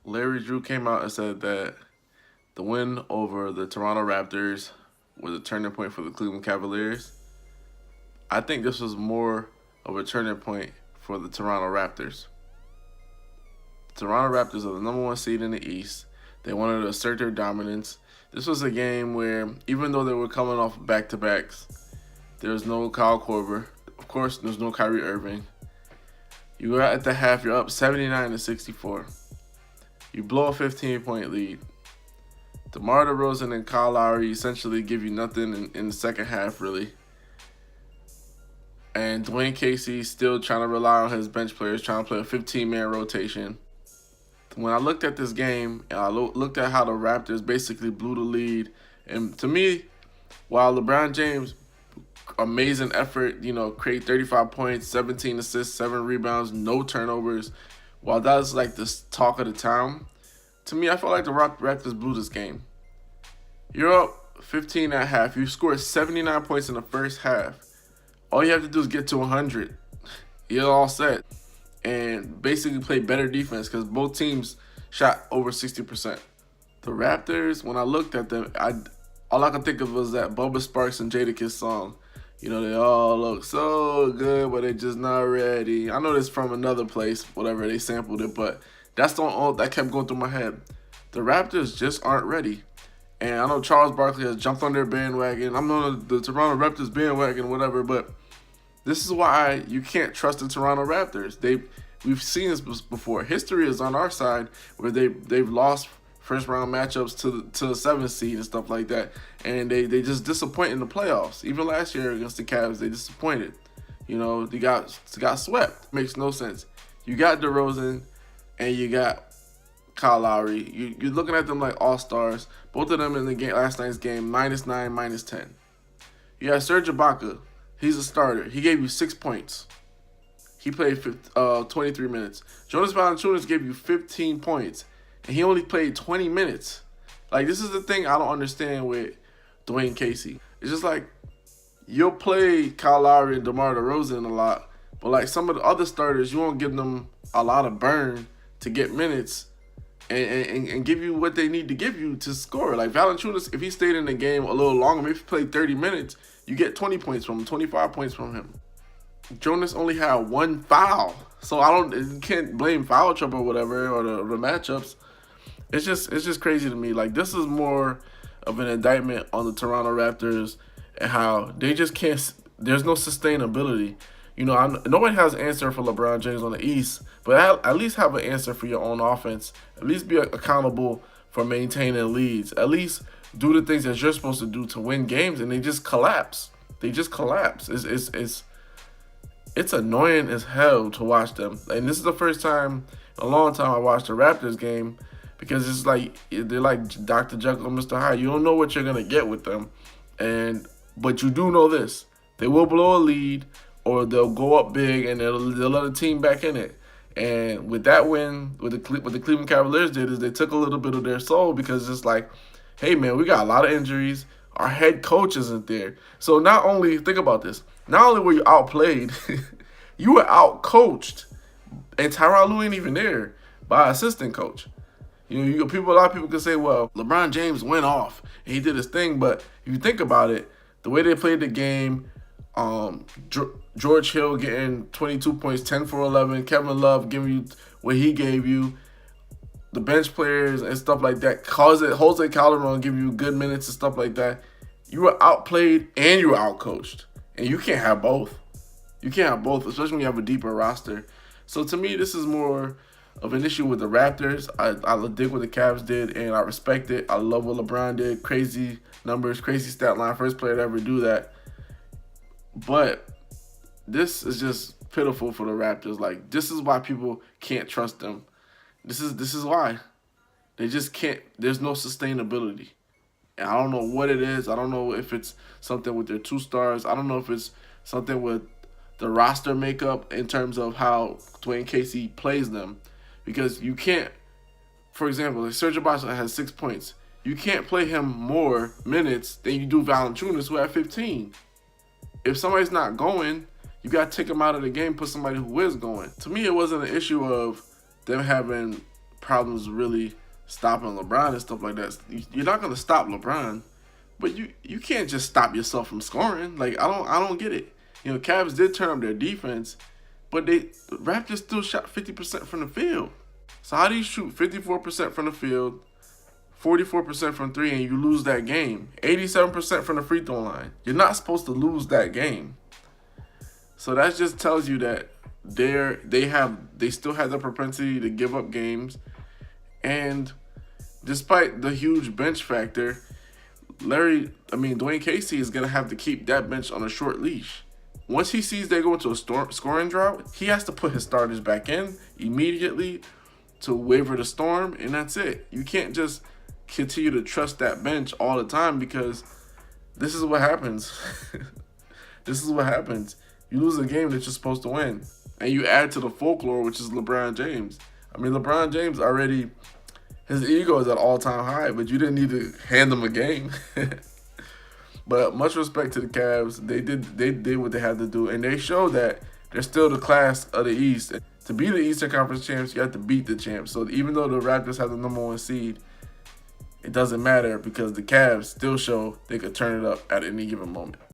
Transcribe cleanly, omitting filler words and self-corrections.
Larry Drew came out and said that the win over the Toronto Raptors was a turning point for the Cleveland Cavaliers. I think this was more of a turning point for the Toronto Raptors. The Toronto Raptors are the number one seed in the East. They wanted to assert their dominance. This was a game where, even though they were coming off back-to-backs, there was no Kyle Korver. Of course, there's no Kyrie Irving. You go out at the half, you're up 79-64. You blow a 15-point lead. DeMar DeRozan and Kyle Lowry essentially give you nothing in the second half, really. And Dwayne Casey still trying to rely on his bench players, trying to play a 15-man rotation. When I looked at this game, and I looked at how the Raptors basically blew the lead, and to me, while LeBron James, amazing effort, create 35 points, 17 assists, 7 rebounds, no turnovers, while that's like the talk of the town, to me, I felt like the Raptors blew this game. You're up 15 at half. You scored 79 points in the first half. All you have to do is get to 100. You're all set. And basically play better defense because both teams shot over 60%. The Raptors, when I looked at them, all I could think of was that Bubba Sparks and Jadakiss song. They all look so good, but they're just not ready. I know this from another place, whatever, they sampled it, but that's the all that kept going through my head. The Raptors just aren't ready. And I know Charles Barkley has jumped on their bandwagon. I'm on the Toronto Raptors bandwagon, whatever, but this is why you can't trust the Toronto Raptors. We've seen this before. History is on our side where they've lost first round matchups to the 7th seed and stuff like that, and they just disappoint in the playoffs. Even last year against the Cavs, they disappointed. They got swept. Makes no sense. You got DeRozan and you got Kyle Lowry. You're looking at them like all-stars. Both of them in the game, last night's game, -9, -10. You got Serge Ibaka. He's a starter. He gave you 6 points. He played 23 minutes. Jonas Valanciunas gave you 15 points, and he only played 20 minutes. Like, this is the thing I don't understand with Dwayne Casey. It's just like, you'll play Kyle Lowry and DeMar DeRozan a lot, but like some of the other starters, you won't give them a lot of burn to get minutes and give you what they need to give you to score. Like Valanciunas, if he stayed in the game a little longer, maybe if he played 30 minutes, you get 20 points from him, 25 points from him. Jonas only had 1 foul, so you can't blame foul trouble or whatever or the matchups. It's just crazy to me. Like, this is more of an indictment on the Toronto Raptors and how they just can't. There's no sustainability. Nobody has an answer for LeBron James on the East, but at least have an answer for your own offense. At least be accountable for maintaining leads. At least do the things that you're supposed to do to win games, and they just collapse. It's annoying as hell to watch them. And this is the first time in a long time I watched a Raptors game because it's like they're like Dr. Jekyll and Mr. Hyde. You don't know what you're gonna get with them, but you do know this: they will blow a lead or they'll go up big and they'll let a team back in it. And with that win, what the Cleveland Cavaliers did is they took a little bit of their soul because it's like, hey man, we got a lot of injuries. Our head coach isn't there. So not only, think about this, not only were you outplayed, you were outcoached. And Tyronn Lue ain't even there by assistant coach. A lot of people can say, well, LeBron James went off and he did his thing, but if you think about it, the way they played the game, George Hill getting 22 points, 10 for 11, Kevin Love giving you what he gave you, the bench players and stuff like that, Jose Calderon give you good minutes and stuff like that. You were outplayed and you were outcoached. And you can't have both. You can't have both, especially when you have a deeper roster. So to me, this is more of an issue with the Raptors. I dig what the Cavs did, and I respect it. I love what LeBron did. Crazy numbers, crazy stat line. First player to ever do that. But this is just pitiful for the Raptors. Like, this is why people can't trust them. This is why. They just can't. There's no sustainability. And I don't know what it is. I don't know if it's something with their 2 stars. I don't know if it's something with the roster makeup in terms of how Dwayne Casey plays them. Because you can't, for example, like Serge Ibaka has 6 points. You can't play him more minutes than you do Valanciunas, who had 15. If somebody's not going, you got to take him out of the game, put somebody who is going. To me, it wasn't an issue of them having problems really stopping LeBron and stuff like that. You're not gonna stop LeBron, but you can't just stop yourself from scoring. Like I don't get it. You know, Cavs did turn up their defense, but the Raptors still shot 50% from the field. So how do you shoot 54% from the field, 44% from three, and you lose that game? 87% from the free throw line. You're not supposed to lose that game. So that just tells you that they still have the propensity to give up games, and despite the huge bench factor, Dwayne Casey is gonna have to keep that bench on a short leash. Once he sees they go into a scoring drought, he has to put his starters back in immediately to waver the storm, and that's it. You can't just continue to trust that bench all the time, because this is what happens. This is what happens. You lose a game that you're supposed to win, and you add to the folklore, which is LeBron James. I mean, LeBron James already, his ego is at all-time high, but you didn't need to hand him a game. But much respect to the Cavs. They did what they had to do, and they showed that they're still the class of the East. To be the Eastern Conference champs, you have to beat the champs. So even though the Raptors have the #1 seed, it doesn't matter, because the Cavs still show they could turn it up at any given moment.